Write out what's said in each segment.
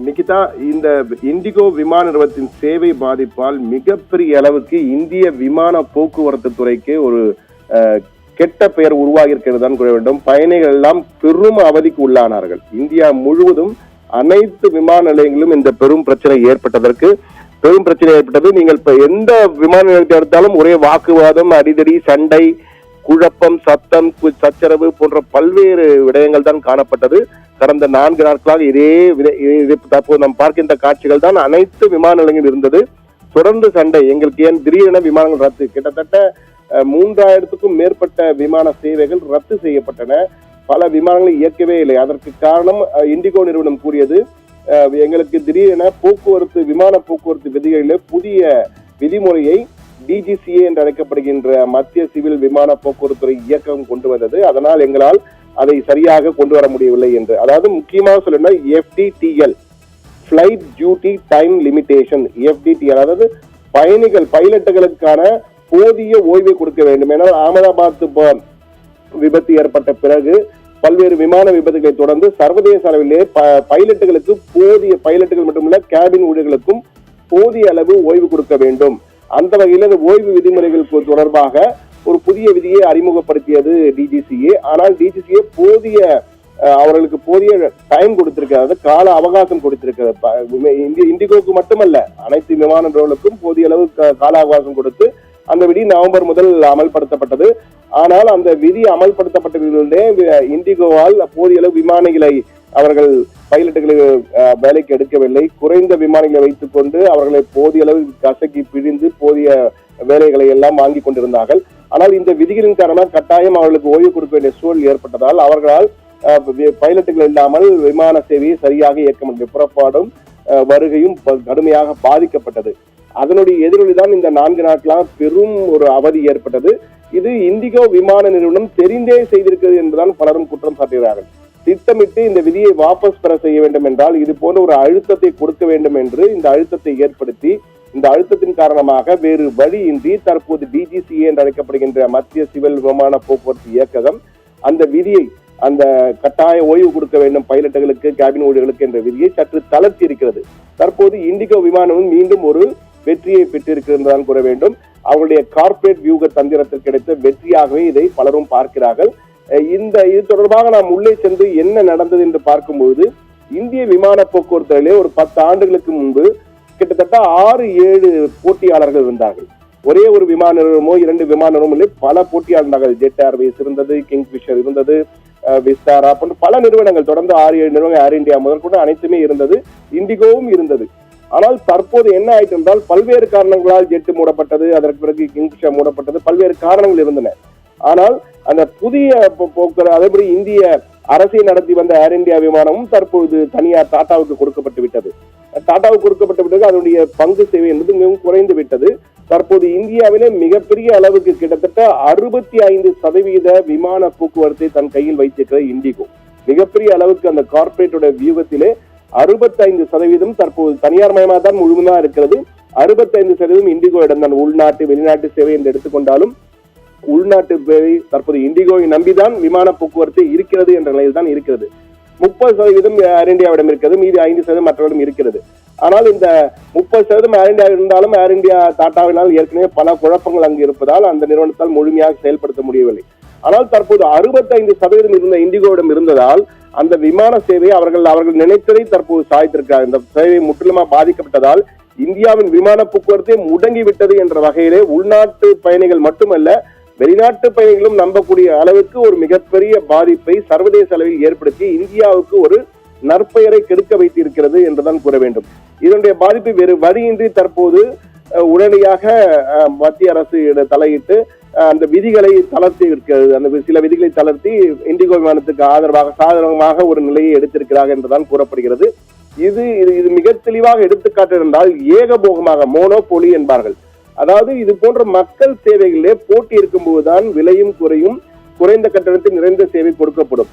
நிகிதா, இந்த இண்டிகோ விமான நிறுவனத்தின் சேவை பாதிப்பால் மிகப்பெரிய அளவுக்கு இந்திய விமான போக்குவரத்து துறைக்கு ஒரு கெட்ட பெயர் உருவாகி இருக்கிறது தான் கூற வேண்டும். பயணிகள் எல்லாம் பெரும் அவதிக்கு உள்ளானார்கள். இந்தியா முழுவதும் அனைத்து விமான நிலையங்களும் இந்த பெரும் பிரச்சனை ஏற்பட்டது. நீங்கள் இப்ப எந்த விமான நிலையத்தை எடுத்தாலும் ஒரே வாக்குவாதம், அடிதடி, சண்டை, குழப்பம், சத்தம், சச்சரவு போன்ற பல்வேறு விடயங்கள் தான் காணப்பட்டது. கடந்த 4 நாட்களாக தற்போது நாம் பார்க்கின்ற காட்சிகள் தான் அனைத்து விமான நிலையங்கள் இருந்தது. தொடர்ந்து சண்டை. எங்களுக்கு ஏன் திடீரென விமானங்கள் ரத்து? கிட்டத்தட்ட 3000க்கும் மேற்பட்ட விமான சேவைகள் ரத்து செய்யப்பட்டன. பல விமானங்களை இயக்கவே இல்லை. அதற்கு காரணம் இண்டிகோ நிறுவனம் கூறியது, எங்களுக்கு திடீரென விமான போக்குவரத்து விதிகளிலே புதிய விதிமுறையை DGCA என்று அழைக்கப்படுகின்ற மத்திய சிவில் விமான போக்குவரத்துறை இயக்கம் கொண்டு வந்தது. அதனால் எங்களால் அதை சரியாக கொண்டு வர முடியவில்லை என்று. அதாவது முக்கியமாக சொல்லணும்னா FDTL, flight duty time limitation, FDTL, அதாவது பைலட்டுகளுக்கான போதிய ஓய்வை கொடுக்க வேண்டும். ஏன்னால் அகமதாபாத் விபத்து ஏற்பட்ட பிறகு பல்வேறு விமான விபத்துகளை தொடர்ந்து சர்வதேச அளவிலே பைலட்டுகள் மட்டுமல்ல, கேபின் ஊழியர்களுக்கும் போதிய அளவு ஓய்வு கொடுக்க வேண்டும். அந்த வகையில் அந்த ஓய்வு விதிமுறைகள் தொடர்பாக ஒரு புதிய விதியை அறிமுகப்படுத்தியது DGCA. ஆனால் DGCA அவர்களுக்கு போதிய டைம் கொடுத்திருக்கிறது, கால அவகாசம் கொடுத்திருக்கிறது. இண்டிகோக்கு மட்டுமல்ல, அனைத்து விமான நிறுவனங்களுக்கும் போதிய அளவு கால அவகாசம் கொடுத்து அந்த விதி நவம்பர் முதல் அமல்படுத்தப்பட்டது. ஆனால் அந்த விதி அமல்படுத்தப்பட்டதிலே இண்டிகோவால் போதிய அளவு விமானிகளை அவர்கள் பைலட்டுகளை வேலைக்கு எடுக்கவில்லை. குறைந்த விமானிகளை வைத்துக் கொண்டு அவர்களை போதிய அளவு கசக்கி பிழிந்து போதிய வேலைகளை எல்லாம் வாங்கி கொண்டிருந்தார்கள். ஆனால் இந்த விதிகளின் காரணமாக கட்டாயம் அவர்களுக்கு ஓய்வு கொடுக்க வேண்டிய சூழல் ஏற்பட்டதால் அவர்களால் பைலட்டுகள் இல்லாமல் விமான சேவையை சரியாக இயக்க முடியும். புறப்பாடும் வருகையும் கடுமையாக பாதிக்கப்பட்டது. அதனுடைய எதிரொலிதான் இந்த 4 நாட்களாக பெரும் ஒரு அவதி ஏற்பட்டது. இது இண்டிகோ விமான நிறுவனம் தெரிந்தே செய்திருக்கிறது என்பதுதான் பலரும் குற்றம் சாட்டுகிறார்கள். திட்டமிட்டு இந்த விதியை வாபஸ் பெற செய்ய வேண்டும் என்றால் இது போன்ற ஒரு அழுத்தத்தை கொடுக்க வேண்டும் என்று இந்த அழுத்தத்தை ஏற்படுத்தி, இந்த அழுத்தத்தின் காரணமாக வேறு வழியின்றி தற்போது DGCA என்று அழைக்கப்படுகின்ற மத்திய சிவில் விமான போக்குவரத்து இயக்ககம் அந்த விதியை, அந்த கட்டாய ஓய்வு கொடுக்க வேண்டும் பைலட்டுகளுக்கு, கேபின் ஊழியர்களுக்கு என்ற விதியை சற்று தளர்த்தி இருக்கிறது. தற்போது இண்டிகோ விமானம் மீண்டும் ஒரு வெற்றியை பெற்றிருக்கிறது கூற வேண்டும். அவருடைய கார்ப்பரேட் வியூக தந்திரத்தில் கிடைத்த வெற்றியாகவே இதை பலரும் பார்க்கிறார்கள். இது தொடர்பாக நாம் உள்ளே சென்று என்ன நடந்தது என்று பார்க்கும்போது, இந்திய விமான போக்குவரத்திலே ஒரு 10 ஆண்டுகளுக்கு முன்பு கிட்டத்தட்ட 6-7 போட்டியாளர்கள் இருந்தார்கள். ஒரே ஒரு விமான நிறுவனமோ 2 விமான நிறுவனங்களே பல போட்டியாளர்கள். ஜெட் ஏர்வேஸ் இருந்தது, கிங்ஃபிஷர் இருந்தது, விஸ்தாரா போன்ற பல நிறுவனங்கள், தொடர்ந்து 6-7 நிறுவனங்கள், ஏர் இந்தியா முதல் கூட அனைத்துமே இருந்தது, இண்டிகோவும் இருந்தது. ஆனால் தற்போது என்ன ஆயிட்டு என்றால் பல்வேறு காரணங்களால் ஜெட் மூடப்பட்டது, அதற்கு பிறகு கிங்ஃபிஷர் மூடப்பட்டது, பல்வேறு காரணங்கள் இருந்தன. ஆனால் அந்த புதிய போக்குவரத்து, அதேபடி இந்திய அரசை நடத்தி வந்த ஏர் இந்தியா விமானமும் தற்போது தனியார் டாடாவுக்கு கொடுக்கப்பட்டு விட்டது. டாடாவுக்கு கொடுக்கப்பட்ட பிறகு அதனுடைய பங்கு சேவை என்பது மிகவும் குறைந்து விட்டது. தற்போது இந்தியாவிலே மிகப்பெரிய அளவுக்கு கிட்டத்தட்ட 65% விமான போக்குவரத்தை தன் கையில் வைத்திருக்கிற இண்டிகோ. மிகப்பெரிய அளவுக்கு அந்த கார்ப்பரேட்டோட வியூகத்திலே 65% தற்போது தனியார் மயமாக தான் முழுமையா இருக்கிறது. 65% இண்டிகோ இடம் தான். உள்நாட்டு வெளிநாட்டு சேவை என்று எடுத்துக்கொண்டாலும் உள்நாட்டு சேவை தற்போது இண்டிகோவை நம்பிதான் விமான போக்குவரத்து இருக்கிறது என்ற நிலையில் தான் இருக்கிறது. 30% ஏர் இந்தியாவிடம் இருக்கிறது, மீதி 5% மற்றவரிடம் இருக்கிறது. ஆனால் இந்த 30% ஏர் இந்தியா இருந்தாலும் ஏர் இந்தியா டாடாவினால் ஏற்கனவே பல குழப்பங்கள் அங்கு இருப்பதால் அந்த நிறுவனத்தால் முழுமையாக செயல்படுத்த முடியவில்லை. ஆனால் தற்போது 65% இருந்த இண்டிகோவிடம் இருந்ததால் அந்த விமான சேவையை அவர்கள் நினைத்ததை தற்போது சாய்த்திருக்கிறார். இந்த சேவை முற்றிலுமா பாதிக்கப்பட்டதால் இந்தியாவின் விமான போக்குவரத்தை முடங்கிவிட்டது என்ற வகையிலே உள்நாட்டு பயணிகள் மட்டுமல்ல, வெளிநாட்டு பயணிகளும் நம்பக்கூடிய அளவுக்கு ஒரு மிகப்பெரிய பாதிப்பை சர்வதேச அளவில் ஏற்படுத்தி இந்தியாவுக்கு ஒரு நற்பெயரை கெடுக்க வைத்திருக்கிறது என்றுதான் கூற வேண்டும். இதனுடைய பாதிப்பு வேறு வழியின்றி தற்போது உடனடியாக மத்திய அரசு தலையிட்டு அந்த விதிகளை தளர்த்தி இருக்கிறது. அந்த சில விதிகளை தளர்த்தி இண்டிகோ விமானத்துக்கு சாதகமாக ஒரு நிலையை எடுத்திருக்கிறார்கள் என்றுதான் கூறப்படுகிறது. இது மிக தெளிவாக எடுத்துக்காட்டு இருந்தால் ஏகபோகமாக மோனோபோலி என்பார்கள். அதாவது இது போன்ற மக்கள் சேவைகளிலே போட்டி இருக்கும்போதுதான் விலையும் குறையும், குறைந்த கட்டணத்தில் நிறைந்த சேவை கொடுக்கப்படும்.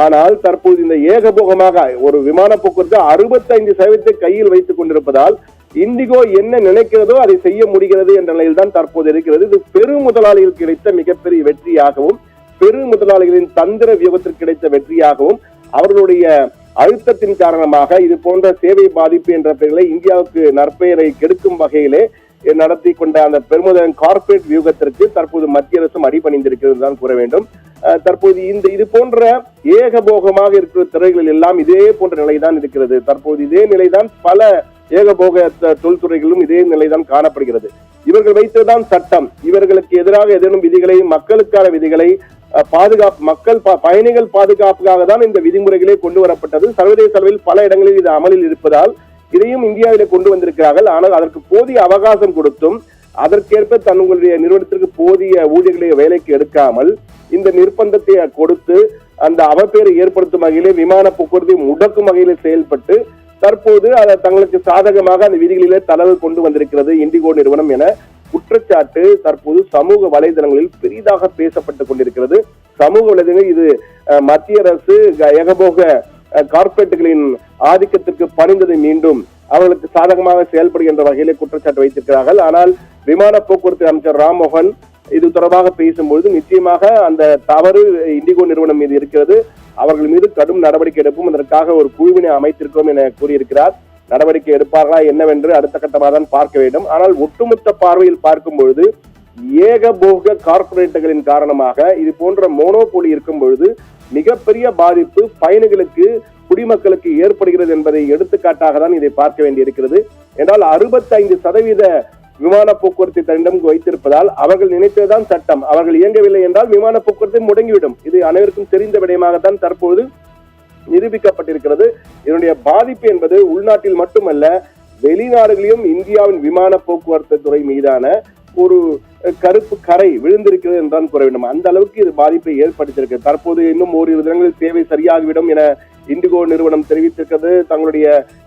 ஆனால் தற்போது இந்த ஏகபோகமாக ஒரு விமான போக்குவரத்து 65% கையில் வைத்துக் கொண்டிருப்பதால் இண்டிகோ என்ன நினைக்கிறதோ அதை செய்ய முடிகிறது என்ற நிலையில் தான் தற்போது இருக்கிறது. இது பெரு முதலாளிகளுக்கு கிடைத்த மிகப்பெரிய வெற்றியாகவும், பெரு முதலாளிகளின் தந்திர வியூகத்திற்கு கிடைத்த வெற்றியாகவும், அவர்களுடைய அழுத்தத்தின் காரணமாக இது போன்ற சேவை பாதிப்பு என்ற பெயர்களை இந்தியாவுக்கு நற்பெயரை கெடுக்கும் வகையிலே நடத்தி கொண்ட அந்த பெருமுதல் கார்ப்பரேட் வியூகத்திற்கு தற்போது மத்திய அரசும் அடிபணிந்திருக்கிறது தான் கூற வேண்டும். தற்போது இது போன்ற ஏகபோகமாக இருக்கிற துறைகளில் எல்லாம் இதே போன்ற நிலைதான் இருக்கிறது. தற்போது இதே நிலைதான் பல ஏகபோக தொழில்துறைகளிலும் இதே நிலைதான் காணப்படுகிறது. இவர்கள் வைத்ததுதான் சட்டம். இவர்களுக்கு எதிராக ஏதேனும் விதிகளை, மக்களுக்கான விதிகளை, பாதுகாப்பு பயணிகள் பாதுகாப்புக்காக தான் இந்த விதிமுறைகளே கொண்டு வரப்பட்டது. சர்வதேச அளவில் பல இடங்களில் இது அமலில் இருப்பதால் இதையும் இந்தியாவிலே கொண்டு வந்திருக்கிறார்கள். ஆனால் அதற்கு போதிய அவகாசம் கொடுத்தும் அதற்கேற்ப தங்களுடைய நிறுவனத்திற்கு போதிய ஊழியர்களை வேலைக்கு எடுக்காமல் இந்த நிர்பந்தத்தை கொடுத்து அந்த அவப்பேரை ஏற்படுத்தும் வகையிலே விமான போக்குவரத்தை முடக்கும் வகையில் செயல்பட்டு தற்போது அதை தங்களுக்கு சாதகமாக அந்த விதிகளிலே தளர்வு கொண்டு வந்திருக்கிறது இண்டிகோ நிறுவனம் என குற்றச்சாட்டு தற்போது சமூக வலைதளங்களில் பெரிதாக பேசப்பட்டுக் கொண்டிருக்கிறது. சமூக வலைதளங்கள் இது மத்திய அரசு ஏகபோக கார்ப்பரேட்டுகளின் ஆதிக்கத்திற்கு பணிந்ததை மீண்டும் அவர்களுக்கு சாதகமாக செயல்படுகின்ற வகையிலே குற்றச்சாட்டு வைத்திருக்கிறார்கள். ஆனால் விமான போக்குவரத்து அமைச்சர் ராம்மோகன் இது தொடர்பாக பேசும்போது நிச்சயமாக அந்த தவறு இண்டிகோ நிறுவனம் மீது இருக்கிறது, அவர்கள் மீது கடும் நடவடிக்கை எடுப்போம், அதற்காக ஒரு குழுவினை அமைத்திருக்கிறோம் என கூறியிருக்கிறார். நடவடிக்கை எடுப்பார்களா என்னவென்று அடுத்த கட்டமாக தான் பார்க்க வேண்டும். ஆனால் ஒட்டுமொத்த பார்வையில் பார்க்கும் பொழுது ஏகபோக கார்ப்பரேட்டுகளின் காரணமாக இது போன்ற மோனோபோலி இருக்கும் பொழுது மிகப்பெரிய பாதிப்பு பயணிகளுக்கு, குடிமக்களுக்கு ஏற்படுகிறது என்பதை எடுத்துக்காட்டாக தான் இதை பார்க்க வேண்டியிருக்கிறது. என்றால் 65% விமான போக்குவரத்தை தன்னிடம் வைத்திருப்பதால் அவர்கள் நினைத்ததுதான் சட்டம். அவர்கள் இயங்கவில்லை என்றால் விமான போக்குவரத்தை முடங்கிவிடும். இது அனைவருக்கும் தெரிந்த விடயமாகத்தான் தற்போது நிரூபிக்கப்பட்டிருக்கிறது. இதனுடைய பாதிப்பு என்பது உள்நாட்டில் மட்டுமல்ல, வெளிநாடுகளிலும் இந்தியாவின் விமான போக்குவரத்து துறை மீதான ஒரு கருப்பு கரை விழுந்திருக்கிறது என்றுதான் கூற வேண்டும். அந்த அளவுக்கு இது பாதிப்பை ஏற்படுத்தியிருக்கிறது. தற்போது இன்னும் ஓரிரு தினங்களில் சேவை சரியாகிவிடும் என இண்டிகோ நிறுவனம் தெரிவித்திருக்கிறது. தங்களுடைய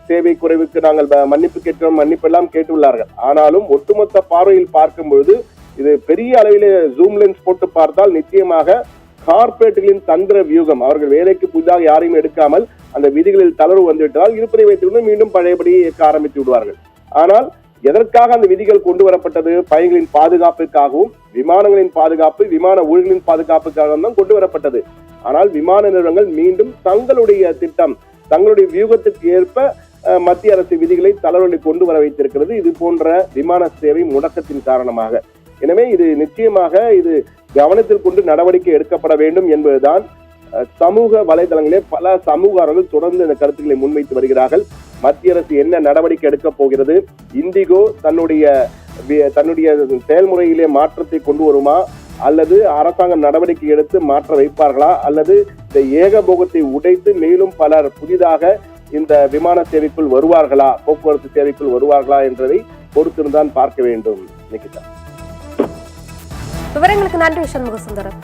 சேவை குறைவுக்கு நாங்கள் மன்னிப்பு கேட்கிறோம், மன்னிப்பெல்லாம் கேட்டுள்ளார்கள். ஆனாலும் ஒட்டுமொத்த பார்வையில் பார்க்கும் பொழுது இது பெரிய அளவிலே ஜூம் லென்ஸ் போட்டு பார்த்தால் நிச்சயமாக கார்ப்பரேட்டுகளின் தந்திர வியூகம், அவர்கள் வேலைக்கு புதிதாக யாரையும் எடுக்காமல் அந்த விதிகளில் தளர்வு வந்துவிட்டால் இருப்பதை வைத்துக்கொண்டு மீண்டும் பழையபடி இயக்க ஆரம்பித்து விடுவார்கள். ஆனால் எதற்காக அந்த விதிகள் கொண்டு வரப்பட்டது? பயணிகளின் பாதுகாப்புக்காகவும் விமானங்களின் பாதுகாப்பு, விமான ஊழியர்களின் பாதுகாப்புக்காகவும் தான் கொண்டு வரப்பட்டது. ஆனால் விமான நிறுவனங்கள் மீண்டும் தங்களுடைய திட்டம், தங்களுடைய வியூகத்திற்கு ஏற்ப மத்திய அரசு விதிகளை தளர்வுகளை கொண்டு வர வைத்திருக்கிறது இது போன்ற விமான சேவை முடக்கத்தின் காரணமாக. எனவே இது நிச்சயமாக இது கவனத்தில் கொண்டு நடவடிக்கை எடுக்கப்பட வேண்டும் என்பதுதான் சமூக வலைதளங்களே பல சமூகர்கள் தொடர்ந்து இந்த கருத்துக்களை முன்வைத்து வருகிறார்கள். மத்திய அரசு என்ன நடவடிக்கை எடுக்கப் போகிறது? இண்டிகோ தன்னுடைய செயல்முறையிலே மாற்றத்தை கொண்டு வருமா, அல்லது அரசாங்கம் நடவடிக்கை எடுத்து மாற்ற வைப்பார்களா, அல்லது இந்த ஏகபோகத்தை உடைத்து மேலும் பலர் புதிதாக இந்த விமான சேவைக்குள் வருவார்களா, போக்குவரத்து சேவைக்குள் வருவார்களா என்பதை பொறுத்திருந்தான் பார்க்க வேண்டும். நிகிதா, விவரங்களுக்கு நன்றி சண்முக சுந்தரம்.